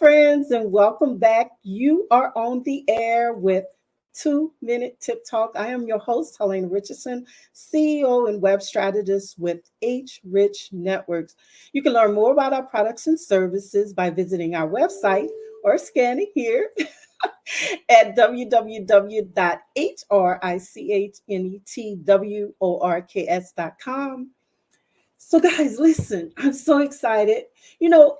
friends, and welcome back. You are on the air with 2 Minute Tip Talk. I am your host, Helena Richardson, CEO and web strategist with HRichnetworks. You can learn more about our products and services by visiting our website or scanning here at www.HRichnetworks.com. So, guys, listen, I'm so excited.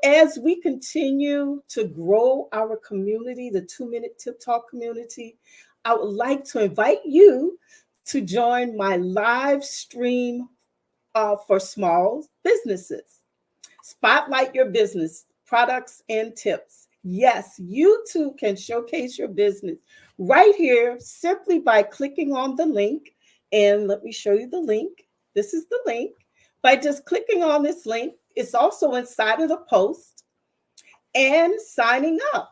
As we continue to grow our community, the 2 Minute Tip Talk community, I would like to invite you to join my live stream for small businesses. Spotlight your business, products, and tips. Yes, you too can showcase your business right here simply by clicking on the link. And let me show you the link. This is the link. By just clicking on this link, it's also inside of the post and signing up.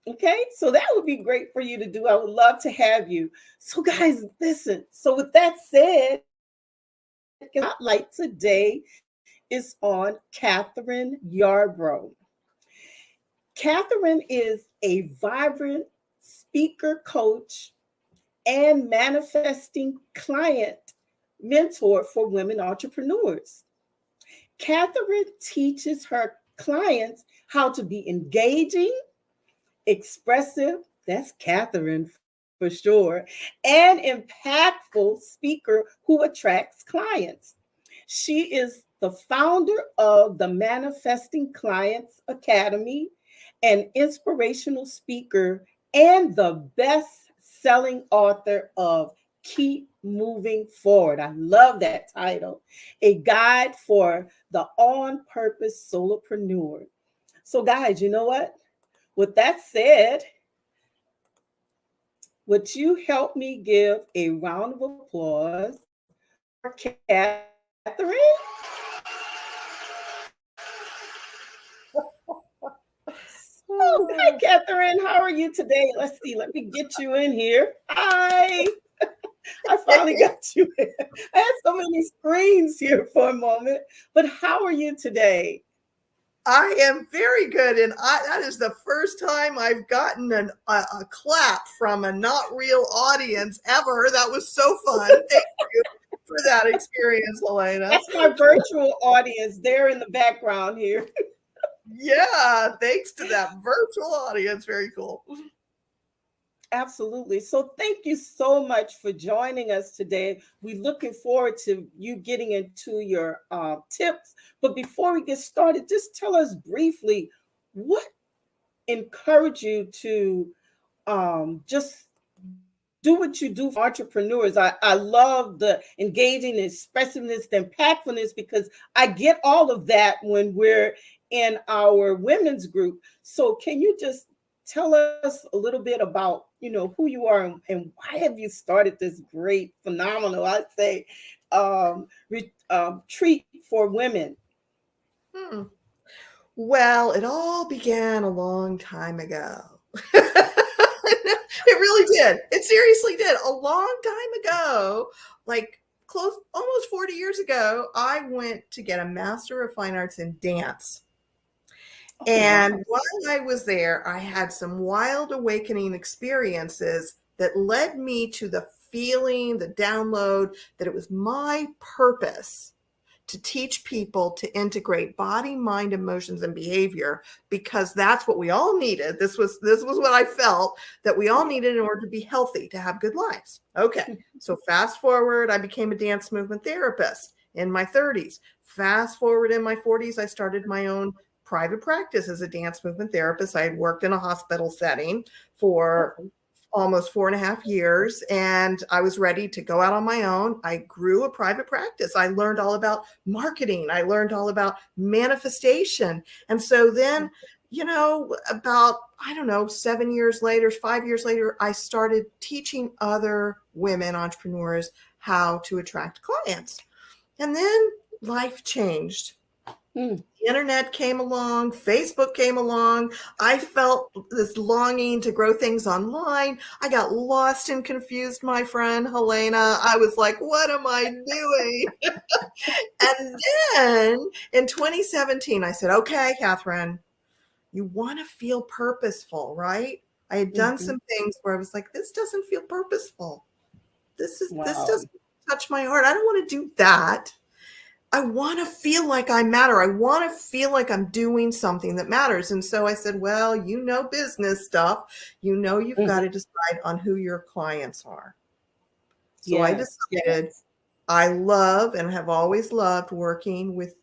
Okay, so that would be great for you to do. I would love to have you. So, guys, listen. So, with that said, spotlight today is on Kathryn Yarborough. Kathryn is a vibrant speaker, coach, and manifesting client mentor for women entrepreneurs. Kathryn teaches her clients how to be engaging, expressive, that's Kathryn for sure, and impactful speaker who attracts clients. She is the founder of the Manifesting Clients Academy, an inspirational speaker, and the best-selling author of Keep Moving Forward. I love that title. A guide for the on-purpose solopreneur. So, guys, you know what? With that said, would you help me give a round of applause for Kathryn? Oh, hi, Kathryn. How are you today? Let's see. Let me get you in here. Hi. I finally got you in. I had so many screens here for a moment, but how are you today? I am very good, and that is the first time I've gotten a clap from a not real audience ever. That was so fun. Thank you for that experience, Helena. That's my virtual audience. They're in the background here. Yeah, thanks to that virtual audience. Very cool. Absolutely. So thank you so much for joining us today. We're looking forward to you getting into your tips. But before we get started, just tell us briefly what encouraged you to just do what you do for entrepreneurs. I love the engaging, the expressiveness, the impactfulness, because I get all of that when we're in our women's group. So can you just tell us a little bit about, who you are and why have you started this great, phenomenal, I'd say, retreat for women? Well, it all began a long time ago. It really did. It seriously did. A long time ago, like almost 40 years ago, I went to get a Master of Fine Arts in dance. And while I was there, I had some wild awakening experiences that led me to the feeling, the download, that it was my purpose to teach people to integrate body, mind, emotions, and behavior, because that's what we all needed. This was what I felt that we all needed in order to be healthy, to have good lives. Okay, so fast forward, I became a dance movement therapist in my 30s. Fast forward in my 40s, I started my own private practice as a dance movement therapist. I had worked in a hospital setting for almost 4.5 years, and I was ready to go out on my own. I grew a private practice. I learned all about marketing. I learned all about manifestation. And so then, about, 7 years later, 5 years later, I started teaching other women entrepreneurs how to attract clients. And then life changed. The internet came along, Facebook came along. I felt this longing to grow things online. I got lost and confused, my friend Helena. I was like, what am I doing? And then in 2017, I said, okay, Kathryn, You want to feel purposeful, right? I had done Mhm. some things where I was like, this doesn't feel purposeful. This Wow. doesn't touch my heart. I don't want to do that. I want to feel like I matter. I want to feel like I'm doing something that matters. And so I said, well, business stuff, you've got Mhm. to decide on who your clients are. So I Yes. decided Yes. I love and have always loved working with,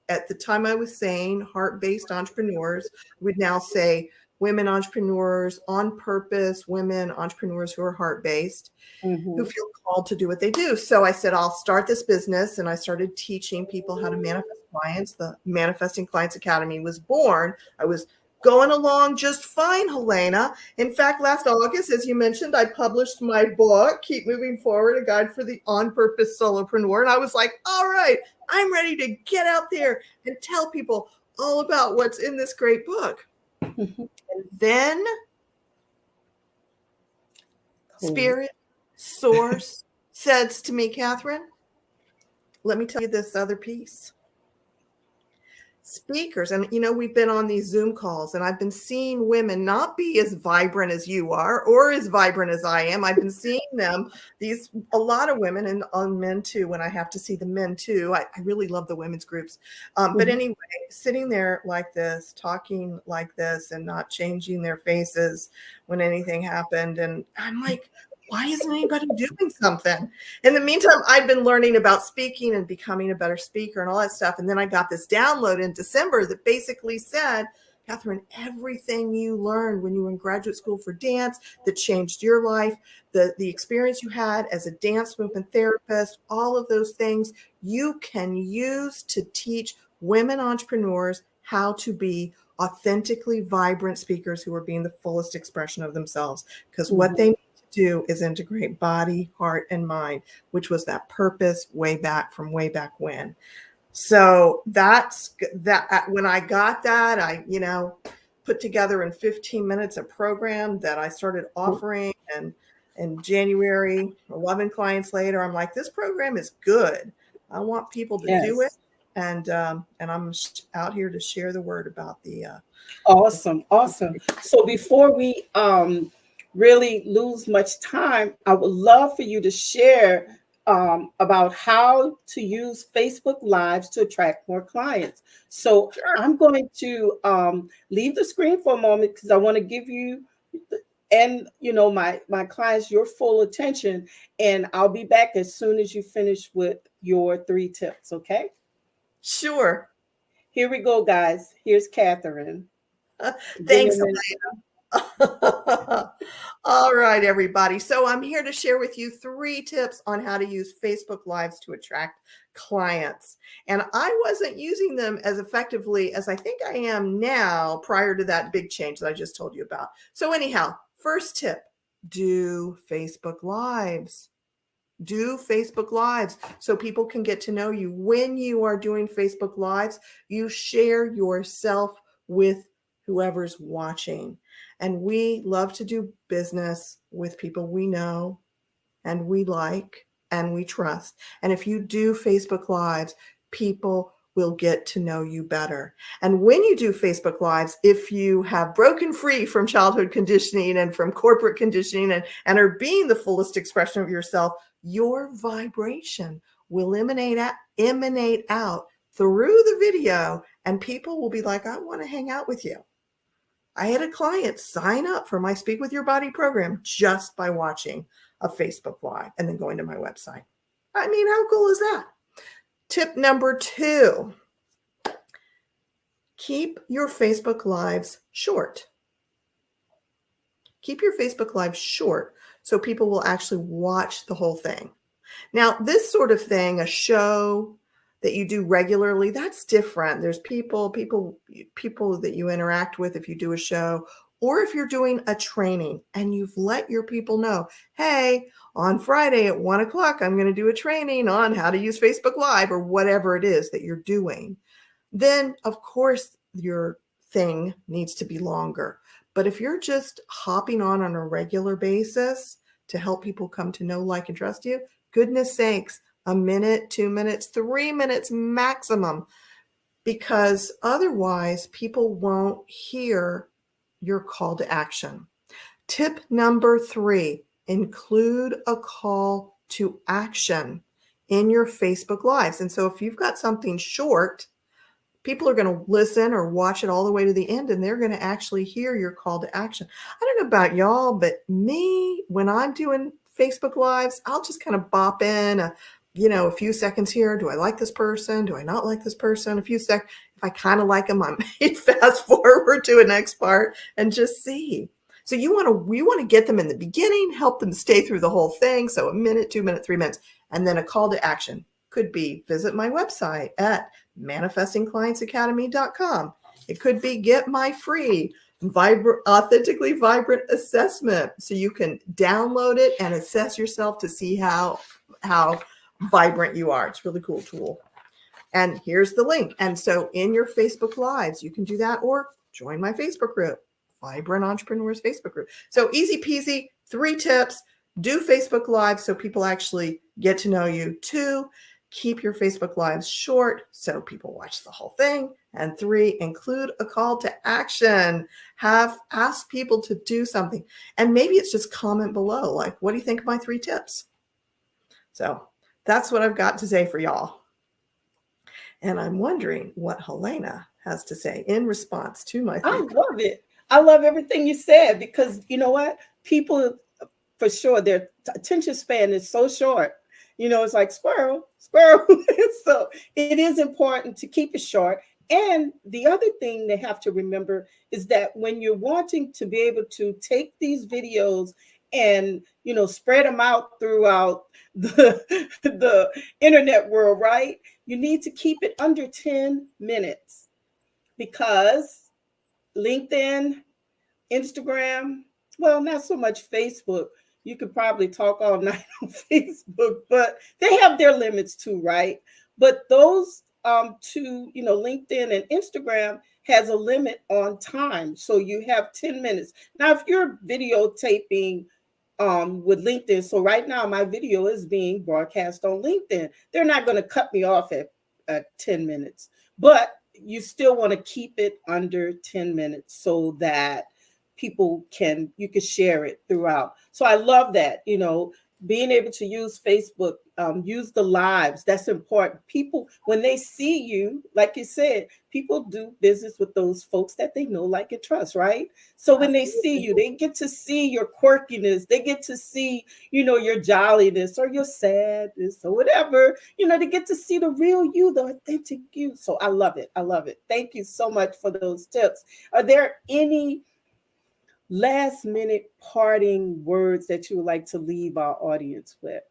at the time I was saying heart-based entrepreneurs, we'd now say women entrepreneurs, on purpose women entrepreneurs who are heart-based, who Mhm. feel called to do what they do. So I said, I'll start this business. And I started teaching people how to manifest clients. The Manifesting Clients Academy was born. I was going along just fine, Helena. In fact, last August, as you mentioned, I published my book, Keep Moving Forward, A Guide for the On-Purpose Solopreneur. And I was like, all right, I'm ready to get out there and tell people all about what's in this great book. Mhm. And then Cool. Spirit, Source says to me, Kathryn, let me tell you this other piece. Speakers, and we've been on these Zoom calls, and I've been seeing women not be as vibrant as you are or as vibrant as I am. I've been seeing them, a lot of women, and on men too, when I have to see the men too. I really love the women's groups. But Mhm. anyway, sitting there like this, talking like this, and not changing their faces when anything happened. And I'm like, why isn't anybody doing something? In the meantime, I'd been learning about speaking and becoming a better speaker and all that stuff. And then I got this download in December that basically said, Kathryn, everything you learned when you were in graduate school for dance that changed your life, the experience you had as a dance movement therapist, all of those things you can use to teach women entrepreneurs how to be authentically vibrant speakers who are being the fullest expression of themselves. Because what Mhm. they do is integrate body, heart, and mind, which was that purpose way back when. So that's that. When I got that, I, put together in 15 minutes a program that I started offering. And in January, 11 clients later, I'm like, this program is good. I want people to do it. Yes. And I'm out here to share the word about the Awesome. Awesome. So before we really lose much time, I would love for you to share about how to use Facebook Lives to attract more clients. So Sure. I'm going to leave the screen for a moment because I want to give you and my clients your full attention, and I'll be back as soon as you finish with your 3 tips. Okay, Sure. here we go, guys. Here's Kathryn. Thanks, Giving all right, everybody. So I'm here to share with you 3 tips on how to use Facebook Lives to attract clients. And I wasn't using them as effectively as I think I am now prior to that big change that I just told you about. So anyhow, first tip, do Facebook Lives. Do Facebook Lives so people can get to know you. When you are doing Facebook Lives, you share yourself with whoever's watching. And we love to do business with people we know and we like and we trust. And if you do Facebook Lives, people will get to know you better. And when you do Facebook Lives, if you have broken free from childhood conditioning and from corporate conditioning and are being the fullest expression of yourself, your vibration will emanate out through the video, and people will be like, I want to hang out with you. I had a client sign up for my Speak with Your Body program just by watching a Facebook Live and then going to my website. I mean, how cool is that? Tip number 2, keep your Facebook Lives short. Keep your Facebook Live short so people will actually watch the whole thing. Now, this sort of thing, a show that you do regularly, that's different. There's people that you interact with if you do a show, or if you're doing a training and you've let your people know, hey, on Friday at 1:00, I'm going to do a training on how to use Facebook Live or whatever it is that you're doing. Then, of course, your thing needs to be longer. But if you're just hopping on a regular basis to help people come to know, like, and trust you, goodness sakes, a minute, 2 minutes, 3 minutes maximum. because otherwise people won't hear your call to action. Tip number 3, include a call to action in your Facebook Lives. And so if you've got something short, people are going to listen or watch it all the way to the end, and they're going to actually hear your call to action. I don't know about y'all, but me, when I'm doing Facebook Lives, I'll just kind of bop in a few seconds here. Do I like this person? Do I not like this person? A few seconds. If I kind of like them, I might fast forward to a next part and just see. So we want to get them in the beginning, help them stay through the whole thing. So a minute, 2 minutes, 3 minutes, and then a call to action could be visit my website at manifestingclientsacademy.com. It could be get my free authentically vibrant assessment, so you can download it and assess yourself to see how vibrant you are. It's a really cool tool. And here's the link. And so in your Facebook Lives, you can do that, or join my Facebook group, Vibrant Entrepreneurs Facebook group. So easy peasy, 3 tips. Do Facebook Live so people actually get to know you. 2, keep your Facebook Lives short so people watch the whole thing. And 3, include a call to action. Ask people to do something. And maybe it's just comment below, like, what do you think of my 3 tips? So that's what I've got to say for y'all. And I'm wondering what Helena has to say in response to my 3 I tips. love it. I love everything you said, because you know what? People, for sure, their attention span is so short. It's like squirrel, squirrel. So it is important to keep it short. And the other thing they have to remember is that when you're wanting to be able to take these videos and spread them out throughout the internet world, right? You need to keep it under 10 minutes, because LinkedIn, Instagram, well, not so much Facebook. You could probably talk all night on Facebook, but they have their limits too, right? But those two, LinkedIn and Instagram has a limit on time. So you have 10 minutes. Now, if you're videotaping with LinkedIn, so right now my video is being broadcast on LinkedIn, they're not going to cut me off at 10 minutes, but you still want to keep it under 10 minutes so that you can share it throughout. So I love that, being able to use Facebook, use the lives. That's important. People, when they see you, like you said, people do business with those folks that they know, like, and trust, right? So when they see you, they get to see your quirkiness. They get to see, your jolliness or your sadness or whatever. They get to see the real you, the authentic you. So I love it. I love it. Thank you so much for those tips. Are there any last minute parting words that you would like to leave our audience with?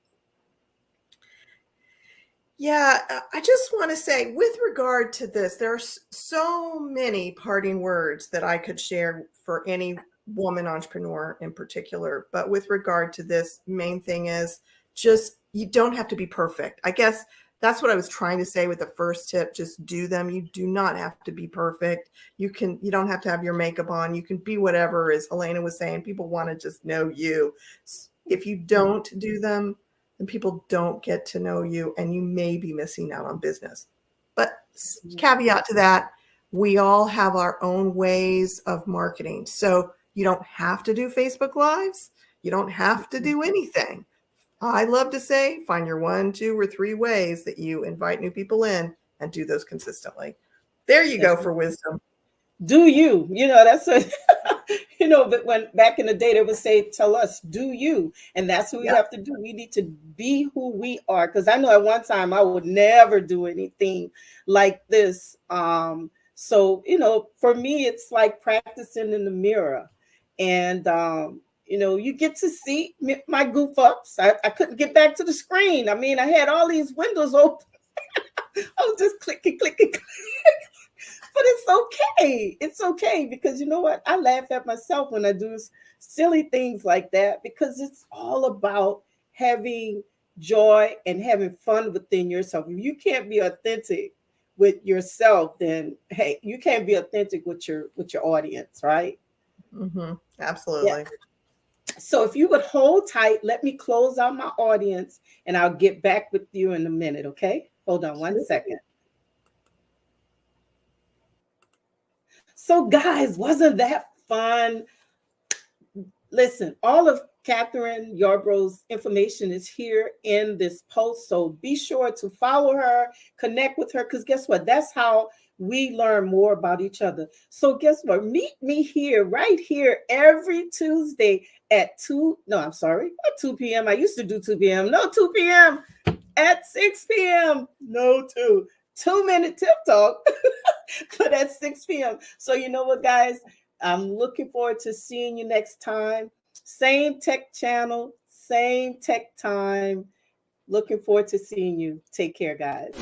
Yeah, I just want to say, with regard to this, there are so many parting words that I could share for any woman entrepreneur in particular. But with regard to this, main thing is just, you don't have to be perfect. I guess that's what I was trying to say with the first tip. Just do them. You do not have to be perfect. You don't have to have your makeup on. You can be whatever, as Elena was saying. People want to just know you. If you don't do them, and people don't get to know you, and you may be missing out on business. But caveat to that, we all have our own ways of marketing. So you don't have to do Facebook Lives. You don't have to do anything. I love to say, find your 1, 2, or 3 ways that you invite new people in, and do those consistently. There you go for wisdom. Do you, that's what, but when back in the day, they would say, tell us, do you? And that's what we have to do. We need to be who we are. Because I know at one time I would never do anything like this. So, for me, it's like practicing in the mirror. And, you get to see my goof ups. I couldn't get back to the screen. I mean, I had all these windows open. I was just clicking, clicking, clicking. But it's okay. It's okay, because you know what? I laugh at myself when I do silly things like that, because it's all about having joy and having fun within yourself. If you can't be authentic with yourself, then hey, you can't be authentic with your audience, right? Mm-hmm. Absolutely. Yeah. So if you would hold tight, let me close out my audience, and I'll get back with you in a minute. Okay, hold on one second. So guys, wasn't that fun? Listen, all of Kathryn Yarborough's information is here in this post. So be sure to follow her, connect with her, because guess what? That's how we learn more about each other. So guess what? Meet me here, right here, every Tuesday at 2. No, I'm sorry, at 2 p.m. I used to do 2 p.m. No, 2 p.m. At 6 p.m. No, 2-minute tip talk, but at 6 p.m. So you know what, guys? I'm looking forward to seeing you next time. Same tech channel, same tech time. Looking forward to seeing you. Take care, guys.